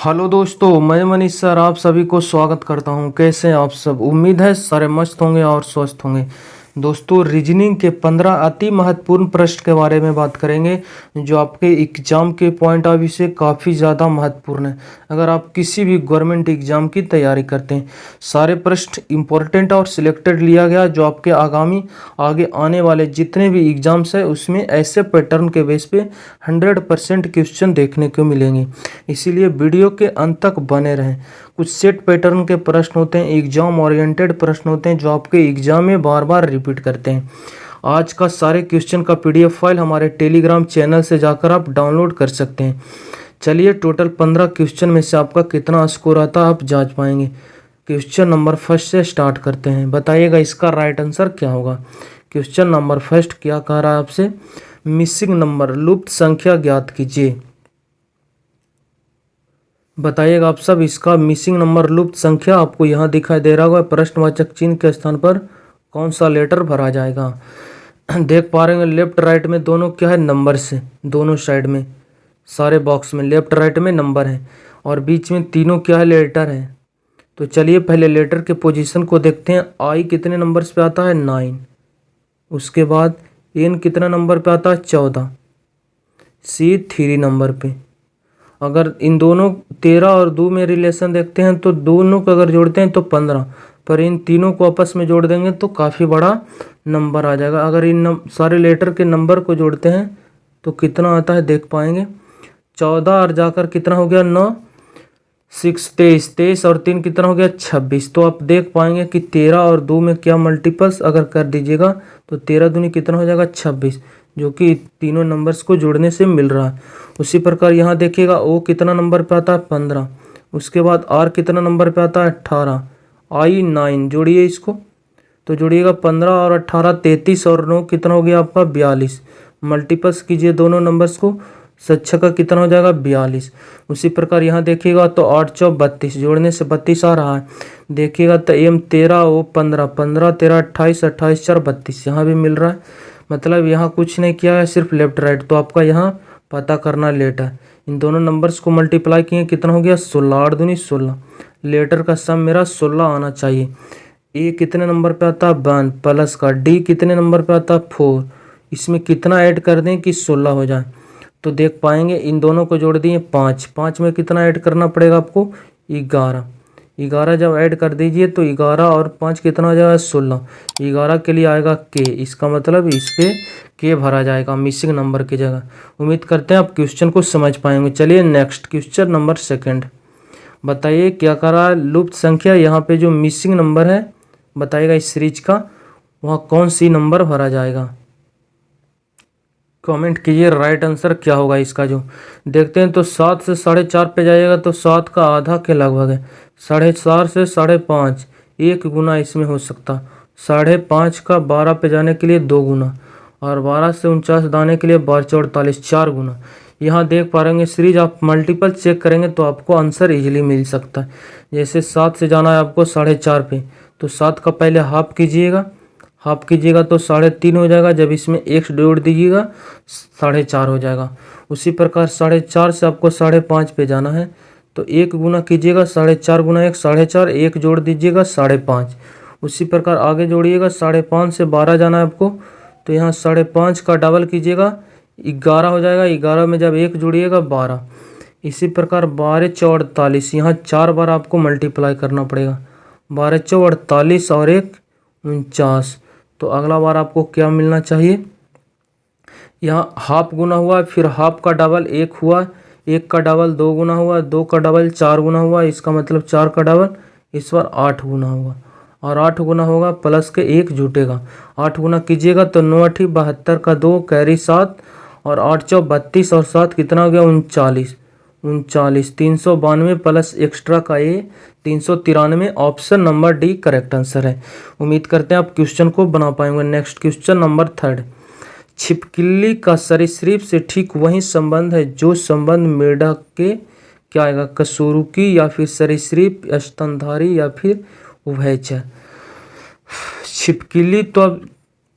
Hello दोस्तों, मैं Manish sir आप सभी को स्वागत करता हूं। कैसे हैं आप सब? उम्मीद है सारे मस्त होंगे और स्वस्थ होंगे। दोस्तों, रीजनिंग के 15 अति महत्वपूर्ण प्रश्न के बारे में बात करेंगे जो आपके एग्जाम के पॉइंट ऑफ व्यू से काफ़ी ज़्यादा महत्वपूर्ण है। अगर आप किसी भी गवर्नमेंट एग्जाम की तैयारी करते हैं, सारे प्रश्न इंपॉर्टेंट और सिलेक्टेड लिया गया जो आपके आगे आने वाले जितने भी एग्जाम्स है उसमें ऐसे पैटर्न के बेस पे 100% क्वेश्चन देखने को मिलेंगे। इसीलिए वीडियो के अंत तक बने रहें। कुछ सेट पैटर्न के प्रश्न होते हैं, एग्जाम ओरिएंटेड प्रश्न होते हैं जो आपके एग्जाम में बार बार रिपीट करते हैं। आज का सारे क्वेश्चन का पीडीएफ फाइल हमारे टेलीग्राम चैनल से जाकर आप डाउनलोड कर सकते हैं। चलिए, टोटल 15 क्वेश्चन में से आपका कितना स्कोर आता है आप जांच पाएंगे। क्वेश्चन नंबर फर्स्ट से स्टार्ट करते हैं। बताइएगा इसका राइट आंसर क्या होगा। क्वेश्चन नंबर फर्स्ट क्या कह रहा है आपसे? मिसिंग नंबर, लुप्त संख्या ज्ञात कीजिए। बताइएगा आप सब, इसका मिसिंग नंबर लुप्त संख्या आपको यहाँ दिखाई दे रहा होगा। प्रश्नवाचक चिन्ह के स्थान पर कौन सा लेटर भरा जाएगा? देख पा रहे हैं लेफ्ट राइट में दोनों क्या है, नंबर से। दोनों साइड में सारे बॉक्स में लेफ्ट राइट में नंबर है और बीच में तीनों क्या है, लेटर है। तो चलिए पहले लेटर के पोजीशन को देखते हैं। आई कितने नंबर्स पे आता है? 9। उसके बाद एन कितना नंबर पे आता है? 14। सी 3 नंबर पे। अगर इन दोनों 13 और 2 में रिलेशन देखते हैं तो दोनों को अगर जोड़ते हैं तो 15, पर इन तीनों को आपस में जोड़ देंगे तो काफ़ी बड़ा नंबर आ जाएगा। अगर इन सारे लेटर के नंबर को जोड़ते हैं तो कितना आता है देख पाएंगे। 14 और जाकर कितना हो गया? 9, 6 23, 23 और 3 कितना हो गया? 26। तो आप देख पाएंगे कि 13 और 2 में क्या मल्टीपल्स अगर कर दीजिएगा तो 13 दूनी कितना हो जाएगा? 26, जो कि तीनों नंबर्स को जोड़ने से मिल रहा है। उसी प्रकार यहाँ देखिएगा ओ कितना नंबर पे आता है? 15। उसके बाद आर कितना नंबर पे आता है? 18। आई 9, जोड़िए इसको तो जोड़िएगा 15 और 18 33 और 9 कितना हो गया आपका? 42। मल्टीपल्स कीजिए दोनों नंबर्स को, 6 का कितना हो जाएगा? 42। उसी प्रकार यहाँ देखिएगा तो 8 चौक 32, जोड़ने से 32 आ रहा है। देखिएगा तो एम 13 ओ 15, 15 13 28, 28 4 32 यहाँ भी मिल रहा है। मतलब यहाँ कुछ नहीं किया है, सिर्फ लेफ्ट राइट। तो आपका यहाँ पता करना लेट है। इन दोनों नंबर्स को मल्टीप्लाई किए कितना हो गया? 16, 8 दूनी 16। लेटर का सम मेरा 16 आना चाहिए। ए कितने नंबर पे आता है? 1 प्लस का डी कितने नंबर पे आता है? 4। इसमें कितना ऐड कर दें कि 16 हो जाए? तो देख पाएंगे इन दोनों को जोड़ दिए 5, 5 में कितना ऐड करना पड़ेगा आपको? 11। 11 जब ऐड कर दीजिए तो 11 और 5 कितना हो जाएगा? 16। 11 के लिए आएगा के, इसका मतलब इस पे के भरा जाएगा मिसिंग नंबर की जगह। उम्मीद करते हैं आप क्वेश्चन को समझ पाएंगे। चलिए नेक्स्ट क्वेश्चन नंबर सेकंड। बताइए क्या कर रहा है? लुप्त संख्या, यहाँ पे जो मिसिंग नंबर है बताइएगा इस सीरीज का, वहाँ कौन सी नंबर भरा जाएगा? कमेंट कीजिए राइट आंसर क्या होगा इसका। जो देखते हैं तो 7 से 4.5 पे जाइएगा तो 7 का आधा के लगभग है। 4.5 से 5.5, 1 गुना इसमें हो सकता। 5.5 का 12 पे जाने के लिए 2 गुना, और 12 से 49 दाने के लिए 12 48, 4 गुना। यहाँ देख पा रहे सीरीज आप मल्टीपल चेक करेंगे तो आपको आंसर इजीली मिल सकता है। जैसे 7 से जाना है आपको 4.5 पे, तो 7 का पहले हाफ कीजिएगा, हाफ कीजिएगा तो 3.5 हो जाएगा। जब इसमें एक जोड़ दीजिएगा 4.5 हो जाएगा। उसी प्रकार 4.5 से आपको 5.5 पे जाना है तो 1 गुना कीजिएगा, 4.5 गुना 1 4.5, 1 जोड़ दीजिएगा 5.5। उसी प्रकार आगे जोड़िएगा 5.5 से 12 जाना है आपको, तो यहाँ 5.5 का डबल कीजिएगा 11 हो जाएगा। 11 में जब 1 जोड़िएगा 12। इसी प्रकार 12 चौ 48, यहाँ 4 बार आपको मल्टीप्लाई करना पड़ेगा। 12 चौ 48 और 1 49। तो अगला बार आपको क्या मिलना चाहिए? यहाँ हाफ गुना हुआ, फिर हाफ का डबल 1 हुआ, 1 का डबल 2 गुना हुआ, 2 का डबल 4 गुना हुआ, इसका मतलब 4 का डबल इस बार 8 गुना हुआ, और 8 गुना होगा प्लस के 1 जुटेगा। 8 गुना कीजिएगा तो 9 8 72 का 2 कैरी 7, और 8 चौ 32 और 7 कितना हो गया? 39। 392 प्लस एक्स्ट्रा का ए 393। Option number D correct answer है। उम्मीद करते हैं आप क्वेश्चन को बना पाएंगे। Next question number third. छिपकली का सरीसृप से ठीक वही संबंध है जो संबंध मेढक के क्या आएगा? कशेरुकी या फिर सरीसृप, स्तनधारी या फिर उभयचर। छिपकली तो अब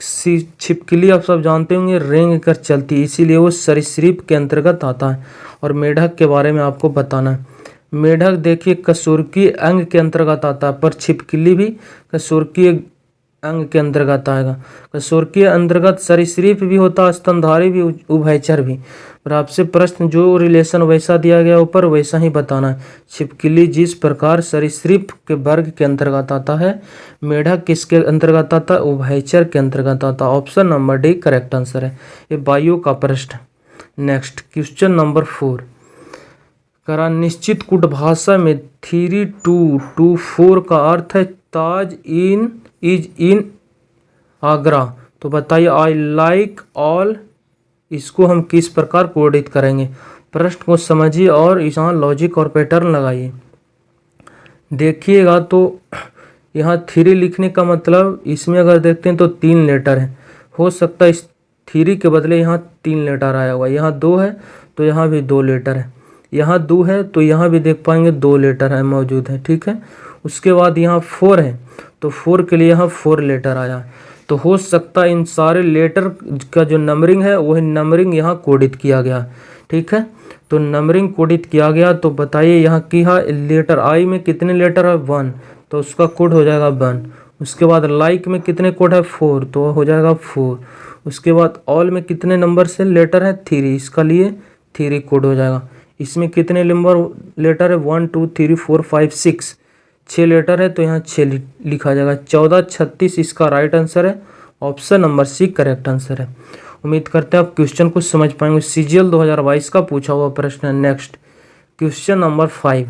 छिपकली आप सब जानते होंगे रेंग कर चलती है, इसीलिए वो सरीसृप के अंतर्गत आता है। और मेढक के बारे में आपको बताना है। मेढक देखिए कशेरुकी अंग के अंतर्गत आता है, पर छिपकली भी कशेरुकी अंग के अंतर्गत आएगा। कशेरुकी अंतर्गत सरीसृप भी होता है, स्तनधारी भी, उभयचर भी। और आपसे प्रश्न जो रिलेशन वैसा दिया गया ऊपर वैसा ही बताना है। छिपकली जिस प्रकार सरीसृप के वर्ग के अंतर्गत आता है, मेढक किसके अंतर्गत आता है, उभयचर के अंतर्गत आता है। Option number D correct answer है। ये बायो का प्रश्न। नेक्स्ट क्वेश्चन नंबर 4 करा, निश्चित कूट भाषा में 3 2 2 4 का अर्थ है ताज इज इन आगरा। तो बताइए आई लाइक ऑल, इसको हम किस प्रकार कोडित करेंगे। प्रश्न को समझिए और यहाँ लॉजिक और पैटर्न लगाइए। देखिएगा तो यहाँ 3 लिखने का मतलब इसमें अगर देखते हैं तो 3 लेटर है। हो सकता है इस 3 के बदले यहाँ 3 लेटर आया हुआ। यहाँ 2 है तो यहाँ भी 2 लेटर है, यहाँ 2 है तो यहाँ भी देख पाएंगे 2 लेटर है मौजूद है। ठीक है, उसके बाद यहाँ 4 है तो 4 के लिए यहाँ 4 लेटर आया। तो हो सकता है इन सारे लेटर का जो नंबरिंग है वही नंबरिंग यहाँ कोडित किया गया। ठीक है, तो नंबरिंग कोडित किया गया। तो बताइए यहाँ की लेटर आई में कितने लेटर है 1, तो उसका कोड हो जाएगा 1। उसके बाद लाइक में कितने कोड है 4, तो हो जाएगा 4। उसके बाद ऑल में कितने नंबर से लेटर है 3, इसका लिए 3 कोड हो जाएगा। इसमें कितने नंबर लेटर है 1 2 3 4 5 6, 6 लेटर है तो यहाँ 6 लिखा जाएगा। 14 36 इसका राइट आंसर है। Option number C correct answer है। उम्मीद करते हैं आप क्वेश्चन को समझ पाएंगे। सीजीएल 2022 का पूछा हुआ प्रश्न है। नेक्स्ट क्वेश्चन नंबर 5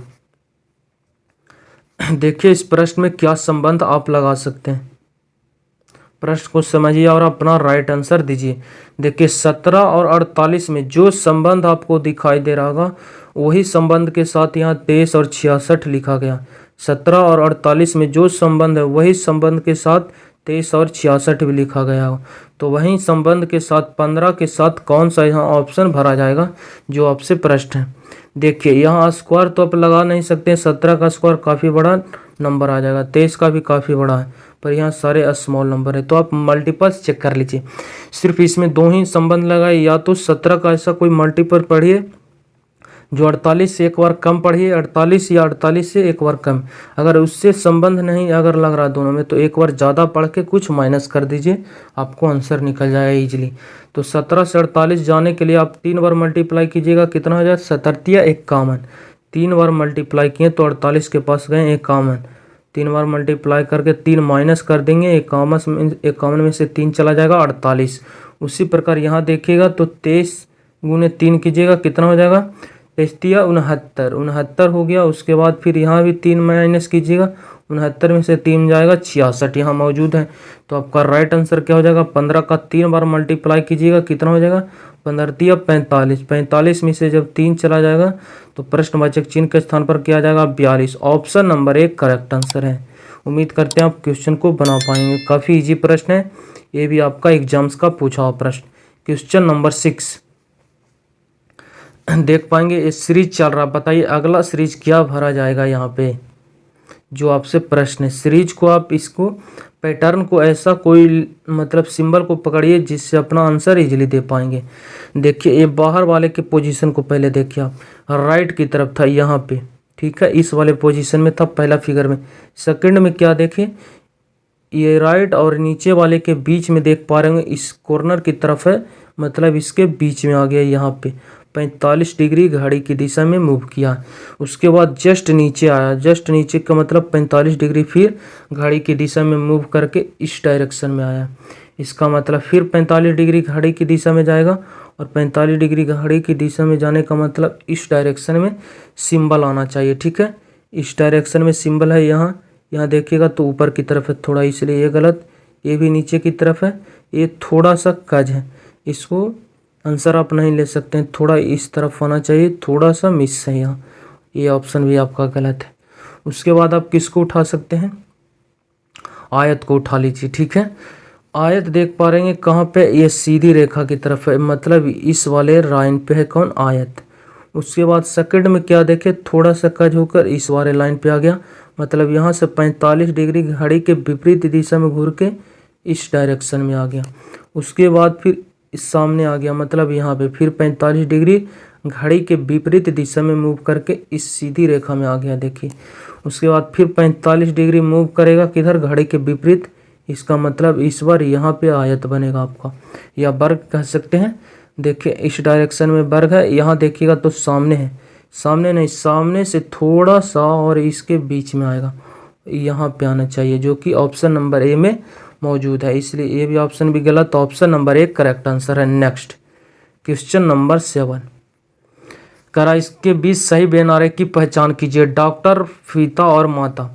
देखिए इस प्रश्न में क्या संबंध आप लगा सकते हैं। प्रश्न को समझिए और अपना राइट आंसर दीजिए। देखिए 17 और 48 में जो संबंध आपको दिखाई दे रहा होगा वही संबंध के साथ यहाँ 23 और 66 लिखा गया। 17 और 48 में जो संबंध है वही संबंध के साथ 23 और 66 भी लिखा गया हो। तो वही संबंध के साथ 15 के साथ कौन सा यहाँ ऑप्शन भरा जाएगा जो आपसे प्रश्न है। देखिए यहाँ स्क्वायर तो आप लगा नहीं सकते, 17 का स्क्वायर काफ़ी बड़ा नंबर आ जाएगा, 23 का भी काफ़ी बड़ा है, पर यहाँ सारे स्मॉल नंबर है। तो आप मल्टीपल्स चेक कर लीजिए। सिर्फ इसमें 2 ही संबंध लगाए, या तो 17 का ऐसा कोई मल्टीपल पढ़िए जो 48 से एक बार कम पढ़िए, 48 या 48 से एक बार कम। अगर उससे संबंध नहीं अगर लग रहा दोनों में तो एक बार ज़्यादा पढ़ के कुछ माइनस कर दीजिए, आपको आंसर निकल जाएगा इजीली। तो 17 से 48 जाने के लिए आप 3 बार मल्टीप्लाई कीजिएगा, कितना हो जाए 17 या 51। 3 बार मल्टीप्लाई किए तो 48 के पास गए 51। 3 बार मल्टीप्लाई करके 3 माइनस कर देंगे, 51 में से 3 चला जाएगा 48। उसी प्रकार यहाँ देखिएगा तो 23 गुने 3 कीजिएगा, कितना हो जाएगा 69 69 हो गया। उसके बाद फिर यहाँ भी 3 माइनस कीजिएगा, 69 में से 3 जाएगा 66 यहाँ मौजूद है। तो आपका राइट आंसर क्या हो जाएगा 15 का 3 बार मल्टीप्लाई कीजिएगा, कितना हो जाएगा 15 या 45। 45 में से जब 3 चला जाएगा तो प्रश्नवाचक चिन्ह के स्थान पर क्या आ जाएगा 42। ऑप्शन नंबर 1 करेक्ट आंसर है। उम्मीद करते हैं आप क्वेश्चन को बना पाएंगे। काफ़ी ईजी प्रश्न है, ये भी आपका एग्जाम्स का पूछा हुआ प्रश्न। क्वेश्चन नंबर 6 देख पाएंगे, ये सीरीज चल रहा। बताइए अगला सीरीज क्या भरा जाएगा यहाँ पे जो आपसे प्रश्न है। सीरीज को आप इसको पैटर्न को ऐसा कोई मतलब सिंबल को पकड़िए जिससे अपना आंसर इजीली दे पाएंगे। देखिए ये बाहर वाले के पोजीशन को पहले देखिए आप, राइट की तरफ था यहाँ पे, ठीक है, इस वाले पोजीशन में था पहला फिगर में। सेकंड में क्या देखे, ये राइट और नीचे वाले के बीच में देख पा रहे होंगे, इस कॉर्नर की तरफ है, मतलब इसके बीच में आ गया यहाँ पे। 45 डिग्री घड़ी की दिशा में मूव किया। उसके बाद जस्ट नीचे आया, जस्ट नीचे का मतलब 45 डिग्री फिर घड़ी की दिशा में मूव करके इस डायरेक्शन में आया। इसका मतलब फिर 45 डिग्री घड़ी की दिशा में जाएगा, और 45 डिग्री घड़ी की दिशा में जाने का मतलब इस डायरेक्शन में सिंबल आना चाहिए। ठीक है, इस डायरेक्शन में सिंबल है यहाँ, यहाँ देखिएगा तो ऊपर की तरफ है थोड़ा, इसलिए ये गलत। ये भी नीचे की तरफ है, ये थोड़ा सा कज है, इसको आंसर आप नहीं ले सकते हैं, थोड़ा इस तरफ आना चाहिए, थोड़ा सा मिस है यहाँ, ये ऑप्शन भी आपका गलत है। उसके बाद आप किसको उठा सकते हैं, आयत को उठा लीजिए। ठीक है, आयत देख पा रहे हैं कहाँ पे, ये सीधी रेखा की तरफ है, मतलब इस वाले लाइन पे है कौन, आयत। उसके बाद सेकंड में क्या देखे, थोड़ा सा कज होकर इस वाले लाइन पे आ गया, मतलब यहाँ से 45 डिग्री घड़ी के विपरीत दिशा में घूर के इस डायरेक्शन में आ गया। उसके बाद फिर इस सामने आ गया, मतलब यहाँ पे फिर 45 डिग्री घड़ी के विपरीत दिशा में मूव करके इस सीधी रेखा में आ गया देखिए। उसके बाद फिर 45 डिग्री मूव करेगा किधर, घड़ी के विपरीत। इसका मतलब इस बार यहाँ पे आयत बनेगा आपका, या वर्ग कह सकते हैं। देखिए इस डायरेक्शन में वर्ग है, यहाँ देखिएगा तो सामने है, सामने नहीं, सामने से थोड़ा सा और इसके बीच में आएगा, यहाँ पे आना चाहिए, जो कि ऑप्शन नंबर ए में मौजूद है। इसलिए ये भी ऑप्शन भी गलत, option number A correct answer है। नेक्स्ट क्वेश्चन नंबर 7 करा, इसके बीच सही बेनारे की पहचान कीजिए। डॉक्टर, पिता और माता।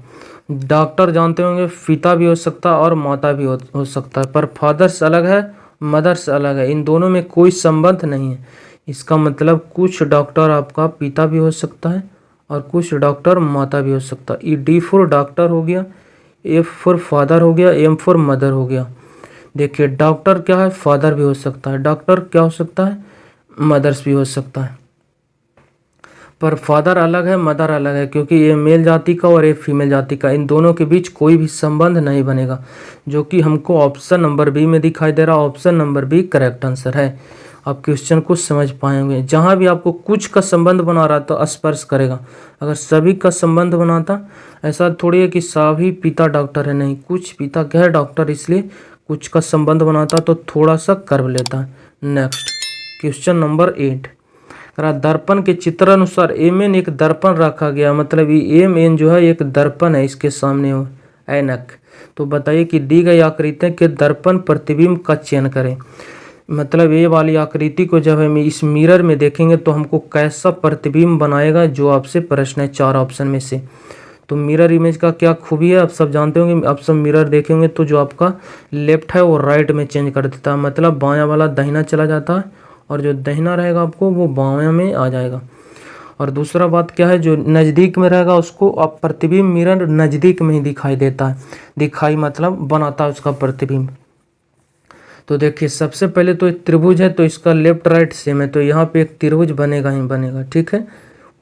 डॉक्टर जानते होंगे पिता भी हो सकता है और माता भी हो सकता है, पर फादर्स अलग है, मदर्स अलग है, इन दोनों में कोई संबंध नहीं है। इसका मतलब कुछ डॉक्टर आपका पिता भी हो सकता है और कुछ डॉक्टर माता भी हो सकता है। डी फॉर डॉक्टर हो गया, एफ फॉर फादर हो गया, एम फॉर मदर हो गया। देखिए डॉक्टर क्या है, फादर भी हो सकता है, डॉक्टर क्या हो सकता है, मदर्स भी हो सकता है, पर फादर अलग है, मदर अलग है, क्योंकि ये मेल जाति का और ये फीमेल जाति का, इन दोनों के बीच कोई भी संबंध नहीं बनेगा, जो कि हमको ऑप्शन नंबर बी में दिखाई दे रहा है। Option number B correct answer है। आप क्वेश्चन को समझ पाएंगे, जहाँ भी आपको कुछ का संबंध बना रहा तो स्पर्श करेगा, अगर सभी का संबंध बनाता, ऐसा थोड़ी है कि सभी पिता डॉक्टर है, नहीं, कुछ पिता क्या है डॉक्टर, इसलिए कुछ का संबंध बनाता तो थोड़ा सा कर्व लेता है। नेक्स्ट क्वेश्चन नंबर 8 दर्पण के चित्र अनुसार एम एन एक दर्पण रखा गया, मतलब ये एम एन जो है एक दर्पण है, इसके सामने हो ऐनक। तो बताइए कि दी गई आकृति के दर्पण प्रतिबिंब का चयन करें। मतलब ये वाली आकृति को जब हम इस मिरर में देखेंगे तो हमको कैसा प्रतिबिंब बनाएगा, जो आपसे प्रश्न है 4 ऑप्शन में से। तो मिरर इमेज का क्या खूबी है आप सब जानते होंगे। आप सब मिरर देखेंगे तो जो आपका लेफ्ट है वो राइट में चेंज कर देता है, मतलब बायां वाला दाहिना चला जाता है और जो दाहिना रहेगा आपको वो बायां में आ जाएगा। और दूसरा बात क्या है, जो नज़दीक में रहेगा उसको आप प्रतिबिंब मिरर नज़दीक में ही दिखाई देता है, दिखाई मतलब बनाता है उसका प्रतिबिंब। तो देखिए सबसे पहले तो एक त्रिभुज है, तो इसका लेफ्ट राइट सेम है, तो यहाँ पे एक त्रिभुज बनेगा ही बनेगा, ठीक है।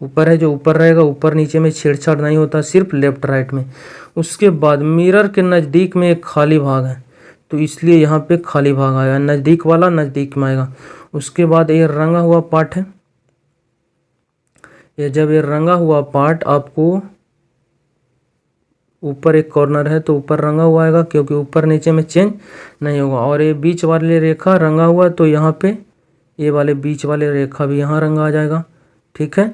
ऊपर है, जो ऊपर रहेगा, ऊपर नीचे में छेड़छाड़ नहीं होता, सिर्फ लेफ्ट राइट में। उसके बाद मिरर के नज़दीक में एक खाली भाग है, तो इसलिए यहाँ पे खाली भाग आएगा, नज़दीक वाला नज़दीक में आएगा। उसके बाद ये रंगा हुआ पार्ट है, ये जब ये रंगा हुआ पार्ट आपको ऊपर एक कॉर्नर है तो ऊपर रंगा हुआ आएगा, क्योंकि ऊपर नीचे में चेंज नहीं होगा। और ये बीच वाले रेखा रंगा हुआ है, तो यहाँ पे ये वाले बीच वाले रेखा भी यहाँ रंगा आ जाएगा, ठीक है।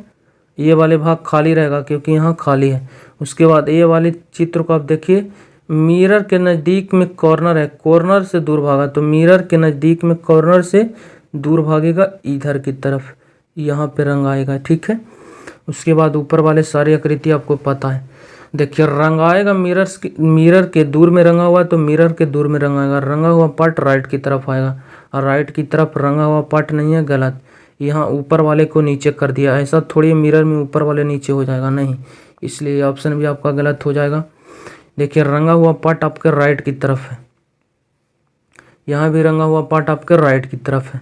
ये वाले भाग खाली रहेगा क्योंकि यहाँ खाली है। उसके बाद ये वाले चित्र को आप देखिए, मिरर के नज़दीक में कॉर्नर है, कॉर्नर से दूर भागा, तो मिरर के नज़दीक में कॉर्नर से दूर भागेगा इधर की तरफ, यहाँ पे रंग आएगा, ठीक है। उसके बाद ऊपर वाले सारी आकृति आपको पता है। देखिए रंग आएगा मिरर के दूर में रंगा हुआ है, तो मिरर के दूर में रंगा आएगा, रंगा हुआ पार्ट राइट की तरफ आएगा, और राइट की तरफ रंगा हुआ पार्ट नहीं है, गलत। यहाँ ऊपर वाले को नीचे कर दिया, ऐसा थोड़ी मिरर में ऊपर वाले नीचे हो जाएगा, नहीं, इसलिए ऑप्शन भी आपका गलत हो जाएगा। देखिए रंगा हुआ पार्ट आपके राइट की तरफ है, यहाँ भी रंगा हुआ पार्ट आपके राइट की तरफ है।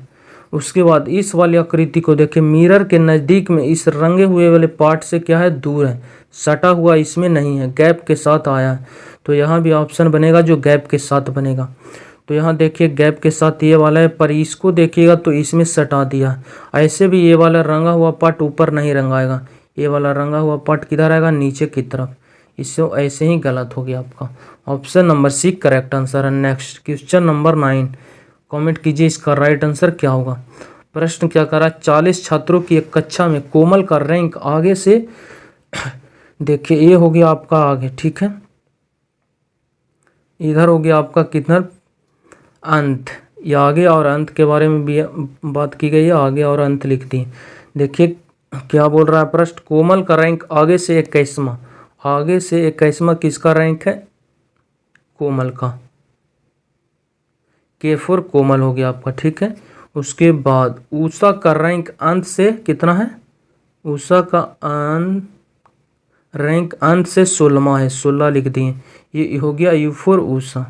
उसके बाद इस वाली आकृति को देखिए, मिरर के नज़दीक में इस रंगे हुए वाले पार्ट से क्या है, दूर है, सटा हुआ इसमें नहीं है, गैप के साथ आया है, तो यहाँ भी ऑप्शन बनेगा जो गैप के साथ बनेगा। तो यहाँ देखिए गैप के साथ ये वाला है, पर इसको देखिएगा तो इसमें सटा दिया। ऐसे भी ये वाला रंगा हुआ पार्ट ऊपर नहीं रंगाएगा, ये वाला रंगा हुआ पार्ट किधर आएगा, नीचे की तरफ, इससे ऐसे ही गलत हो गया आपका। Option number C correct answer है। नेक्स्ट क्वेश्चन नंबर 9 कमेंट कीजिए इसका राइट आंसर क्या होगा। प्रश्न क्या करा, 40 छात्रों की एक कक्षा में कोमल का रैंक आगे से देखिए ये हो गया आपका आगे, ठीक है, इधर हो गया आपका कितना अंत, या आगे और अंत के बारे में भी बात की गई है, आगे और अंत लिख दी। देखिए क्या बोल रहा है प्रश्न, कोमल का रैंक आगे से 21वां, आगे से 21वां किसका रैंक है, कोमल का, के फॉर कोमल हो गया आपका, ठीक है। उसके बाद उषा का रैंक अंत से कितना है, उषा का रैंक अंत से 16वां है, 16 लिख दिए, ये हो गया यू फॉर उषा,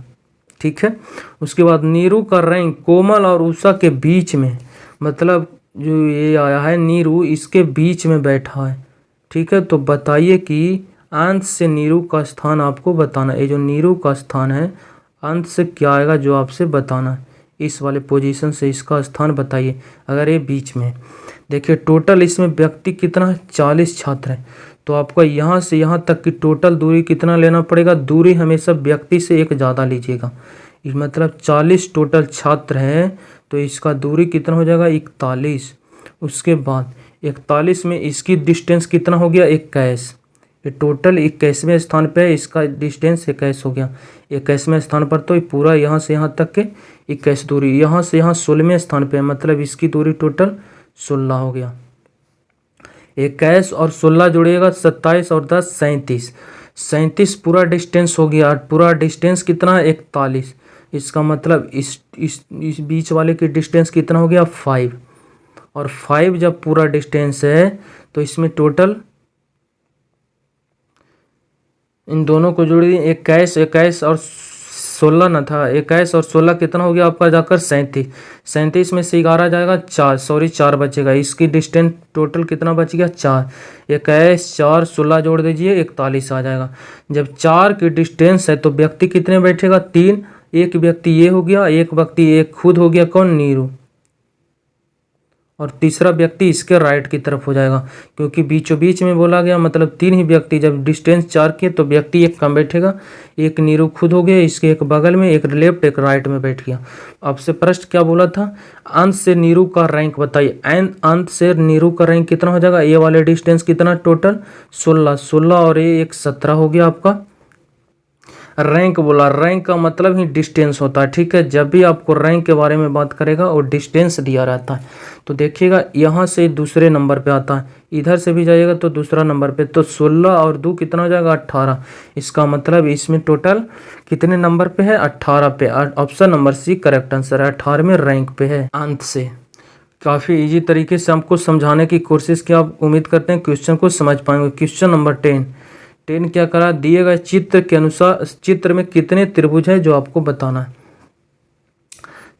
ठीक है। उसके बाद नीरू का रैंक कोमल और उषा के बीच में, मतलब जो ये आया है नीरू इसके बीच में बैठा है, ठीक है। तो बताइए कि अंत से नीरू का स्थान आपको बताना है, ये जो नीरू का स्थान है अंत से क्या आएगा जो आपसे बताना है। इस वाले पोजीशन से इसका स्थान बताइए अगर ये बीच में है। देखिए टोटल इसमें व्यक्ति कितना है, 40 छात्र हैं, तो आपको यहाँ से यहाँ तक की टोटल दूरी कितना लेना पड़ेगा, दूरी हमेशा व्यक्ति से एक ज़्यादा लीजिएगा। इस मतलब 40 टोटल छात्र हैं तो इसका दूरी कितना हो जाएगा, 41। उसके बाद 41 में इसकी डिस्टेंस कितना हो गया, 21। ये टोटल 21वें स्थान पे है, इसका डिस्टेंस 21 हो गया 21वें स्थान पर। तो ये पूरा यहाँ से यहाँ तक के 21 दूरी, यहाँ से यहाँ 16वें स्थान पे है, मतलब इसकी दूरी टोटल 16 हो गया। 21 और 16 जुड़िएगा 27 और 10 37, 37 पूरा डिस्टेंस हो गया। पूरा डिस्टेंस कितना है, 41। इसका मतलब इस बीच वाले की डिस्टेंस कितना हो गया, 5। और 5 जब पूरा डिस्टेंस है तो इसमें टोटल इन दोनों को जोड़ दिए, 21 और 16 न था, 21 और 16 कितना हो गया आपका जाकर 37। 37 में से 11 जाएगा 4 बचेगा। इसकी डिस्टेंस टोटल कितना बच गया, 4। 21 4 16 जोड़ दीजिए 41 आ जाएगा। जब 4 की डिस्टेंस है तो व्यक्ति कितने बैठेगा, 3। एक व्यक्ति ये हो गया, एक व्यक्ति एक खुद हो गया, कौन, नीरू। और तीसरा व्यक्ति इसके राइट की तरफ हो जाएगा, क्योंकि बीचों बीच में बोला गया, मतलब 3 ही व्यक्ति। जब डिस्टेंस 4 के तो व्यक्ति एक कम बैठेगा, एक नीरू खुद हो गया, इसके एक बगल में, एक लेफ्ट एक राइट में बैठ गया। आपसे प्रश्न क्या बोला था, अंत से नीरू का रैंक बताइए। अंत से नीरू का रैंक कितना हो जाएगा, ये वाले डिस्टेंस कितना, टोटल 16 और ये एक 17 हो गया आपका। रैंक बोला, रैंक का मतलब ही डिस्टेंस होता है, ठीक है। जब भी आपको रैंक के बारे में बात करेगा और डिस्टेंस दिया रहता है, तो देखिएगा यहाँ से दूसरे नंबर पे आता है, इधर से भी जाइएगा तो दूसरा नंबर पे। तो 16 और 2 कितना हो जाएगा, 18। इसका मतलब इसमें टोटल कितने नंबर पे है, 18 पे। Option number C correct answer है, 18वें रैंक पे है अंत से। काफ़ी इजी तरीके से आपको समझाने की कोशिश की, आप उम्मीद करते हैं क्वेश्चन को समझ पाएंगे। क्वेश्चन नंबर 10 क्या करा, दिए गए चित्र के अनुसार चित्र में कितने त्रिभुज है जो आपको बताना है।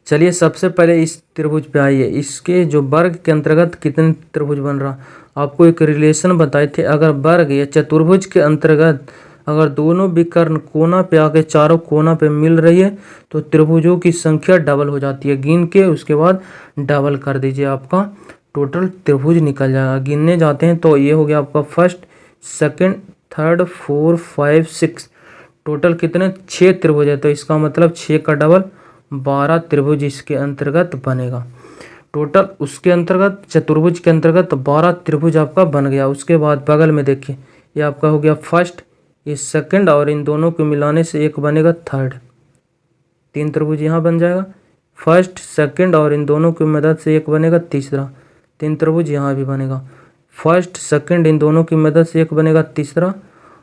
चलिए सबसे पहले इस त्रिभुज पे आइए, इसके जो वर्ग के अंतर्गत कितने त्रिभुज बन रहा। आपको एक रिलेशन बताए थे, अगर वर्ग या चतुर्भुज के अंतर्गत अगर दोनों विकर्ण कोना पे आके चारों कोना पे मिल रही है तो त्रिभुजों की संख्या डबल हो जाती है। गिन के उसके बाद डबल कर दीजिए, आपका टोटल त्रिभुज निकल जाएगा। गिनने जाते हैं तो ये हो गया आपका फर्स्ट, सेकंड, थर्ड, 4, 5, 6, टोटल कितने, 6 त्रिभुज है। तो इसका मतलब 6 का डबल 12 त्रिभुज इसके अंतर्गत बनेगा। टोटल उसके अंतर्गत चतुर्भुज के अंतर्गत 12 त्रिभुज आपका बन गया। उसके बाद बगल में देखिए, ये आपका हो गया फर्स्ट, ये सेकंड, और इन दोनों को मिलाने से एक बनेगा थर्ड। 3 त्रिभुज यहाँ बन जाएगा, फर्स्ट सेकंड और इन दोनों की मदद से एक बनेगा तीसरा। 3 त्रिभुज यहाँ भी बनेगा, फर्स्ट सेकंड इन दोनों की मदद से एक बनेगा तीसरा।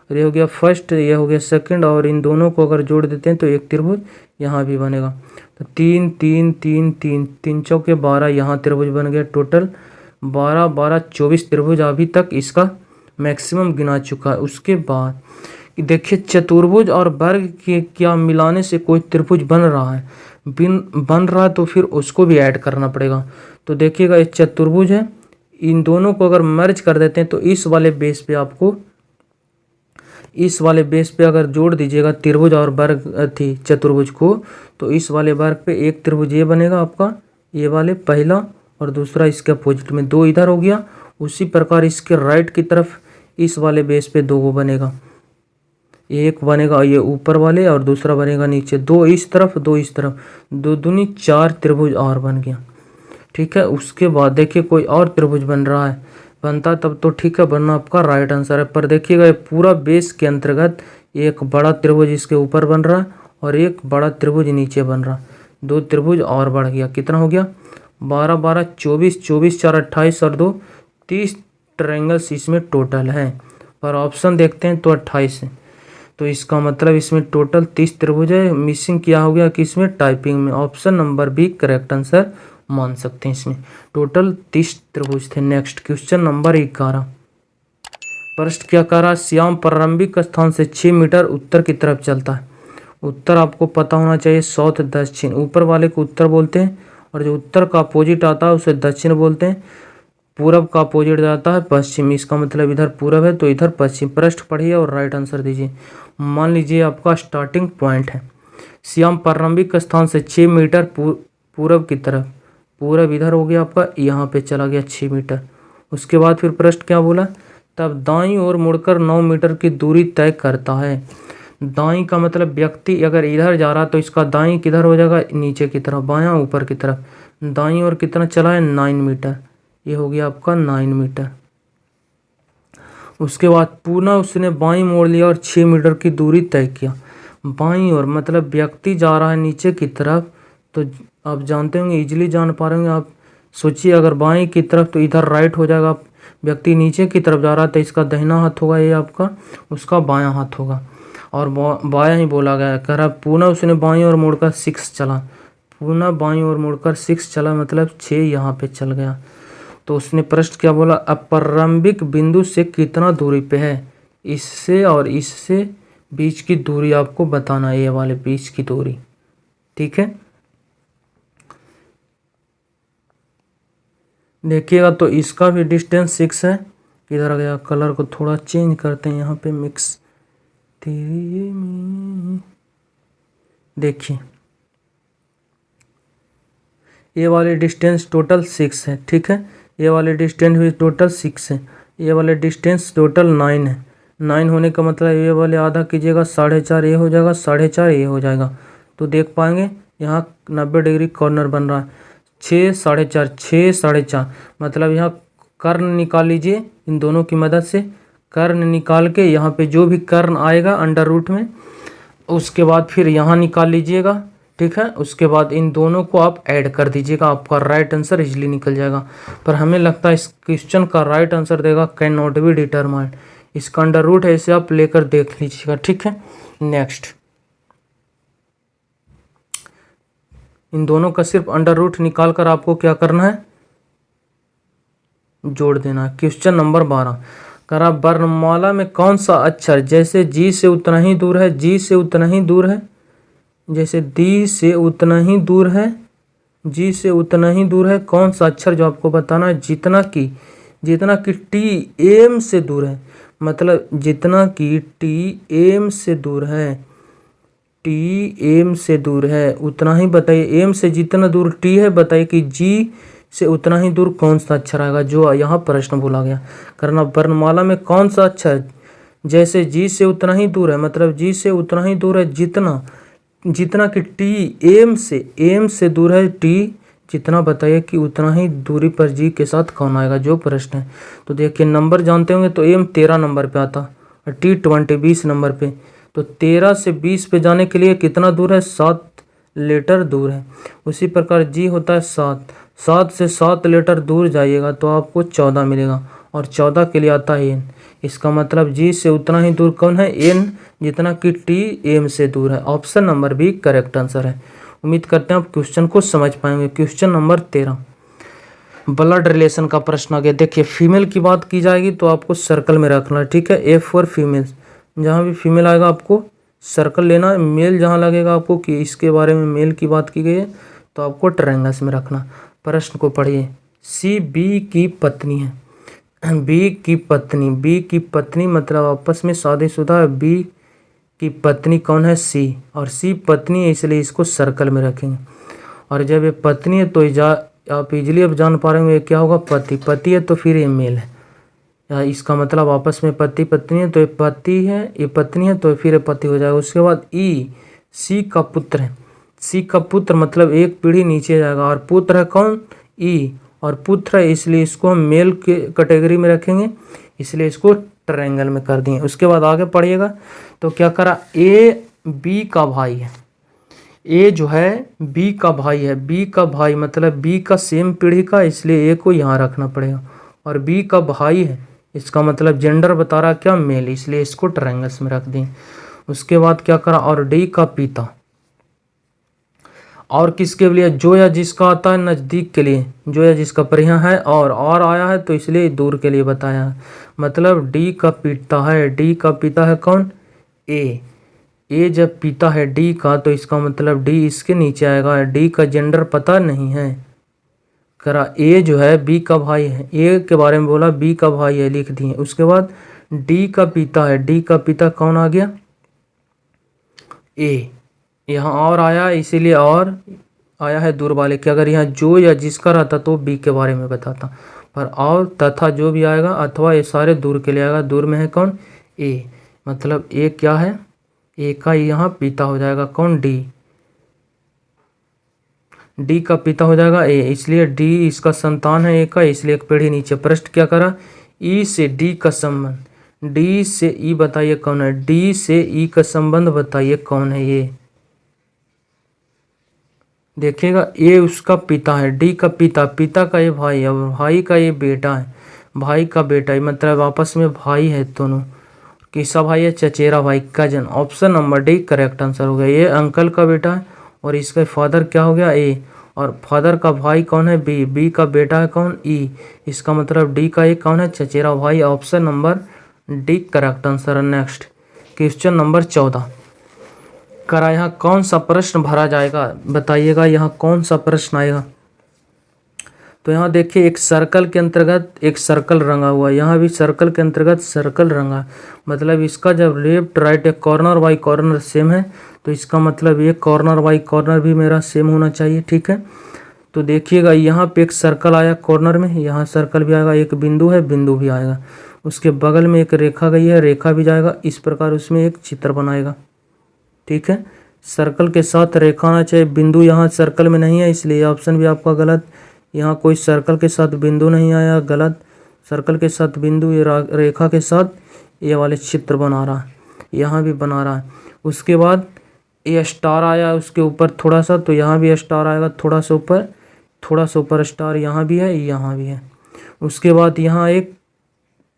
और ये हो गया फर्स्ट, ये हो गया सेकंड, और इन दोनों को अगर जोड़ देते हैं तो एक त्रिभुज यहाँ भी बनेगा। तो 3 3 3 3 3 चौके 12 यहाँ त्रिभुज बन गया। टोटल 12 12 24 त्रिभुज अभी तक इसका मैक्सिमम गिना चुका है। उसके बाद देखिए चतुर्भुज और वर्ग के क्या मिलाने से कोई त्रिभुज बन रहा है, बन रहा है तो फिर उसको भी ऐड करना पड़ेगा। तो देखिएगा ये चतुर्भुज है, इन दोनों को अगर मर्ज कर देते हैं तो इस वाले बेस पे आपको, इस वाले बेस पे अगर जोड़ दीजिएगा त्रिभुज और वर्ग थी चतुर्भुज को, तो इस वाले वर्ग पे एक त्रिभुज ये बनेगा आपका, ये वाले पहला, और दूसरा इसके अपोजिट में 2 इधर हो गया। उसी प्रकार इसके राइट की तरफ इस वाले बेस पे 2 बनेगा, एक बनेगा ये ऊपर वाले और दूसरा बनेगा नीचे। 2 इस तरफ 2 इस तरफ, 2 दूनी 4 त्रिभुज और बन गया, ठीक है। उसके बाद देखिए कोई और त्रिभुज बन रहा है, बनता तब तो ठीक है, बनना आपका राइट आंसर है। पर देखिएगा ये पूरा बेस के अंतर्गत एक बड़ा त्रिभुज इसके ऊपर बन रहा है और एक बड़ा त्रिभुज नीचे बन रहा है। 2 त्रिभुज और बढ़ गया, कितना हो गया, 12 12 24, 24 4 28 और 2 30 ट्रायंगल्स इसमें टोटल है। पर ऑप्शन देखते हैं तो 28 है, तो इसका मतलब इसमें टोटल 30 त्रिभुज है। मिसिंग क्या हो गया कि इसमें टाइपिंग में, option number B correct answer मान सकते हैं। इसमें टोटल 30 त्रिभुज थे। नेक्स्ट क्वेश्चन नंबर 11, प्रश्न क्या कह रहा, श्याम प्रारंभिक स्थान से 6 मीटर उत्तर की तरफ चलता है। उत्तर आपको पता होना चाहिए, साउथ दक्षिण, ऊपर वाले को उत्तर बोलते हैं और जो उत्तर का अपोजिट आता है उसे दक्षिण बोलते हैं। पूरब का अपोजिट जाता है पश्चिम, इसका मतलब इधर पूरब है तो इधर पश्चिम। प्रश्न पढ़िए और राइट आंसर दीजिए। मान लीजिए आपका स्टार्टिंग पॉइंट है, श्याम प्रारंभिक स्थान से 6 मीटर पूरब की तरफ, पूरब इधर हो गया आपका, यहाँ पे चला गया 6 मीटर। उसके बाद फिर प्रश्न क्या बोला, तब दाईं ओर मुड़कर 9 मीटर की दूरी तय करता है। दाईं का मतलब व्यक्ति अगर इधर जा रहा तो इसका दाईं किधर हो जाएगा, नीचे की तरफ, बायां ऊपर की तरफ। दाईं ओर कितना चला है, 9 मीटर, ये हो गया आपका 9 मीटर। उसके बाद पुनः उसने बाईं मोड़ लिया और 6 मीटर की दूरी तय किया। बाईं ओर मतलब व्यक्ति जा रहा है नीचे की तरफ, तो आप जानते होंगे, इजीली जान पा रहे होंगे आप। सोचिए अगर बाईं की तरफ तो इधर राइट हो जाएगा, व्यक्ति नीचे की तरफ जा रहा है तो इसका दाहिना हाथ होगा ये आपका, उसका बायां हाथ होगा, और बायां ही बोला गया। कह रहा पुनः उसने बाईं ओर मुड़कर 6 चला, पुनः बाईं ओर मुड़कर 6 चला मतलब 6 यहाँ पे चल गया। तो उसने प्रश्न क्या बोला, अब प्रारंभिक बिंदु से कितना दूरी पे है, इससे और इससे बीच की दूरी आपको बताना है, ये वाले बीच की दूरी, ठीक है। देखिएगा तो इसका भी डिस्टेंस 6 है। किधर आ गया, कलर को थोड़ा चेंज करते हैं यहाँ पे, मिक्स तेरी में। देखिए ये वाले डिस्टेंस टोटल 6 है, ठीक है। ये वाले डिस्टेंस भी टोटल 6 है, ये वाले डिस्टेंस टोटल 9 है। 9 होने का मतलब ये वाले आधा कीजिएगा, 4.5 ये हो जाएगा, 4.5 ये हो जाएगा। तो देख पाएंगे यहाँ 90 डिग्री कॉर्नर बन रहा है। 6 4.5, 6 4.5 मतलब यहाँ कर्ण निकाल लीजिए इन दोनों की मदद से। कर्ण निकाल के यहाँ पे जो भी कर्ण आएगा अंडर रूट में, उसके बाद फिर यहाँ निकाल लीजिएगा, ठीक है। उसके बाद इन दोनों को आप ऐड कर दीजिएगा, आपका राइट आंसर इजीली निकल जाएगा। पर हमें लगता है इस क्वेश्चन का राइट आंसर देगा कैन नॉट बी डिटरमाइंड। इसका अंडर रूट है, इसे आप लेकर देख लीजिएगा, ठीक है। नेक्स्ट, इन दोनों का सिर्फ अंडर रूट निकाल कर आपको क्या करना है, जोड़ देना है। क्वेश्चन नंबर 12 करा, वर्णमाला में कौन सा अक्षर जैसे जी से उतना ही दूर है, जी से उतना ही दूर है, जैसे दी से उतना ही दूर है, जी से उतना ही दूर है, कौन सा अक्षर जो आपको बताना है, जितना कि टी एम से दूर है, मतलब जितना कि टी एम से दूर है, टी एम से दूर है उतना ही बताइए। एम से जितना दूर टी है बताइए कि जी से उतना ही दूर कौन सा अक्षर आएगा, जो यहाँ प्रश्न बोला गया। करना, वर्णमाला में कौन सा अक्षर जैसे जी से उतना ही दूर है, मतलब जी से उतना ही दूर है, जितना कि टी एम से दूर है, टी जितना बताइए कि उतना ही दूरी पर जी के साथ कौन आएगा, जो प्रश्न है। तो देखिए नंबर जानते होंगे, तो एम 13 नंबर पे आता और टी 20 नंबर पे। तो 13 से 20 पे जाने के लिए कितना दूर है, 7 लेटर दूर है। उसी प्रकार जी होता है 7 से 7 लेटर दूर जाइएगा तो आपको 14 मिलेगा, और 14 के लिए आता है एन। इसका मतलब जी से उतना ही दूर कौन है, एन, जितना कि टी एम से दूर है। Option number B correct answer है। उम्मीद करते हैं आप क्वेश्चन को समझ पाएंगे। क्वेश्चन नंबर 13 ब्लड रिलेशन का प्रश्न आ गया। देखिए फीमेल की बात की जाएगी तो आपको सर्कल में रखना है, ठीक है। एफ फॉर फीमेल्स, जहाँ भी फीमेल आएगा आपको सर्कल लेना है। मेल जहाँ लगेगा आपको कि इसके बारे में मेल की बात की गई है तो आपको ट्रायंगल्स में रखना। प्रश्न को पढ़िए, सी बी की पत्नी है, बी की पत्नी मतलब आपस में शादीशुदा है। बी की पत्नी कौन है, सी, और सी पत्नी है इसलिए इसको सर्कल में रखेंगे। और जब ये पत्नी है तो आप इजीली अब जान पा रहे होंगे क्या होगा, पति है तो फिर ये मेल है, या इसका मतलब आपस में पति पत्नी है तो ये पति है, ये पत्नी है तो फिर ये पति हो जाएगा। उसके बाद ई, सी का पुत्र है, सी का पुत्र मतलब एक पीढ़ी नीचे जाएगा, और पुत्र है कौन, ई, और पुत्र है इसलिए इसको हम मेल के कैटेगरी में रखेंगे, इसलिए इसको ट्रायंगल में कर दिए। उसके बाद आगे पढ़िएगा तो क्या करा, ए बी का भाई है, ए जो है बी का भाई है, बी का भाई मतलब बी का सेम पीढ़ी का, इसलिए ए को यहाँ रखना पड़ेगा। और बी का भाई है इसका मतलब जेंडर बता रहा क्या, मेल, इसलिए इसको ट्रायंगल्स में रख दें। उसके बाद क्या करा, और डी का पिता, और किसके लिए, जो या जिसका आता है नज़दीक के लिए, जो या जिसका, पर यहाँ है और आया है तो इसलिए दूर के लिए बताया है। मतलब डी का पिता है, डी का पिता है कौन, ए जब पिता है डी का तो इसका मतलब डी इसके नीचे आएगा। डी का जेंडर पता नहीं है, करा ए जो है बी का भाई है, ए के बारे में बोला बी का भाई है लिख दिए। उसके बाद डी का पिता है, डी का पिता कौन आ गया, ए, यहाँ और आया इसीलिए और, आया है दूर वाले के। अगर यहाँ जो या जिसका रहता तो बी के बारे में बताता, पर और तथा जो भी आएगा अथवा ये सारे दूर के लिए आएगा। दूर में है कौन? ए, मतलब ए क्या है? ए का यहाँ पिता हो जाएगा कौन? डी। डी का पिता हो जाएगा ए, इसलिए डी इसका संतान है ए का, इसलिए एक पीढ़ी नीचे। प्रश्न क्या करा? ई से डी का संबंध, डी से ई बताइए कौन है? डी से ई का संबंध बताइए कौन है? ये देखिएगा, ए उसका पिता है, डी का पिता, पिता का ये भाई है, भाई का ये बेटा है, भाई का बेटा है, मतलब आपस में भाई है दोनों। किसका भाई है? चचेरा भाई, cousin. Option number D correct answer हो गया। ये अंकल का बेटा है और इसका फादर क्या हो गया? ए, और फादर का भाई कौन है? बी, बी का बेटा है कौन? ई, इसका मतलब डी का ये कौन है? चचेरा भाई। Option number D correct answer है। नेक्स्ट क्वेश्चन नंबर 14 करा, यहाँ कौन सा प्रश्न भरा जाएगा? बताइएगा यहाँ कौन सा प्रश्न आएगा। तो यहाँ देखिए, एक सर्कल के अंतर्गत एक सर्कल रंगा हुआ है, यहाँ भी सर्कल के अंतर्गत सर्कल रंगा, मतलब इसका जब लेफ्ट राइट एक कॉर्नर बाई कॉर्नर सेम है तो इसका मतलब ये कॉर्नर बाई कॉर्नर भी मेरा सेम होना चाहिए। ठीक है, तो देखिएगा यहाँ पे एक सर्कल आया कॉर्नर में, यहाँ सर्कल भी आएगा, एक बिंदु है, बिंदु भी आएगा, उसके बगल में एक रेखा गई है, रेखा भी जाएगा। इस प्रकार उसमें एक चित्र बनाएगा। ठीक है, सर्कल के साथ रेखा आना चाहिए, बिंदु यहाँ सर्कल में नहीं है, इसलिए ऑप्शन भी आपका गलत। यहाँ कोई सर्कल के साथ बिंदु नहीं आया, गलत। सर्कल के साथ बिंदु, ये रेखा के साथ ये वाले चित्र बना रहा है, यहाँ भी बना रहा है। उसके बाद ये स्टार आया उसके ऊपर थोड़ा सा, तो यहाँ भी स्टार आएगा थोड़ा सा ऊपर, थोड़ा सा ऊपर स्टार यहाँ भी है, यहाँ भी है। उसके बाद यहाँ एक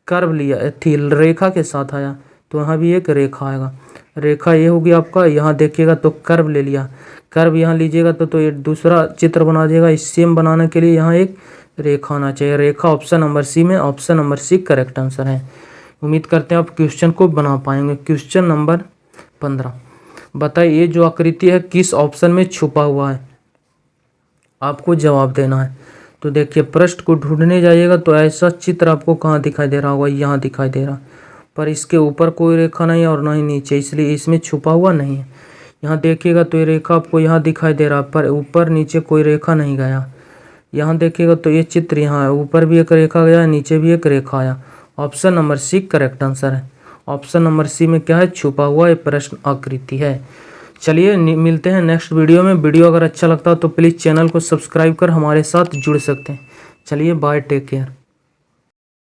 कर्व लिया थी, रेखा के साथ आया, तो यहाँ भी एक रेखा आएगा। रेखा ये होगी आपका, यहाँ देखिएगा तो कर्व ले लिया, कर्व यहाँ लीजिएगा तो ये दूसरा चित्र बना देगा। इस सेम बनाने के लिए यहाँ एक रेखा आना चाहिए, रेखा ऑप्शन नंबर सी में, option number C correct answer है। उम्मीद करते हैं आप क्वेश्चन को बना पाएंगे। क्वेश्चन नंबर 15 बताइए, ये जो आकृति है किस ऑप्शन में छुपा हुआ है? आपको जवाब देना है। तो देखिए, पृष्ठ को ढूंढने जाइएगा तो ऐसा चित्र आपको कहाँ दिखाई दे रहा होगा? यहाँ दिखाई दे रहा, पर इसके ऊपर कोई रेखा नहीं है और ना ही नीचे, इसलिए इसमें छुपा हुआ नहीं है। यहाँ देखिएगा तो ये रेखा आपको यहाँ दिखाई दे रहा, पर ऊपर नीचे कोई रेखा नहीं गया। यहाँ देखिएगा तो ये चित्र यहाँ है, ऊपर भी एक रेखा गया, नीचे भी एक रेखा आया। Option number C correct answer है। ऑप्शन नंबर सी में क्या है? छुपा हुआ एक प्रश्न आकृति है। चलिए मिलते हैं नेक्स्ट वीडियो में। वीडियो अगर अच्छा लगता हो तो प्लीज़ चैनल को सब्सक्राइब कर हमारे साथ जुड़ सकते हैं। चलिए बाय, टेक केयर।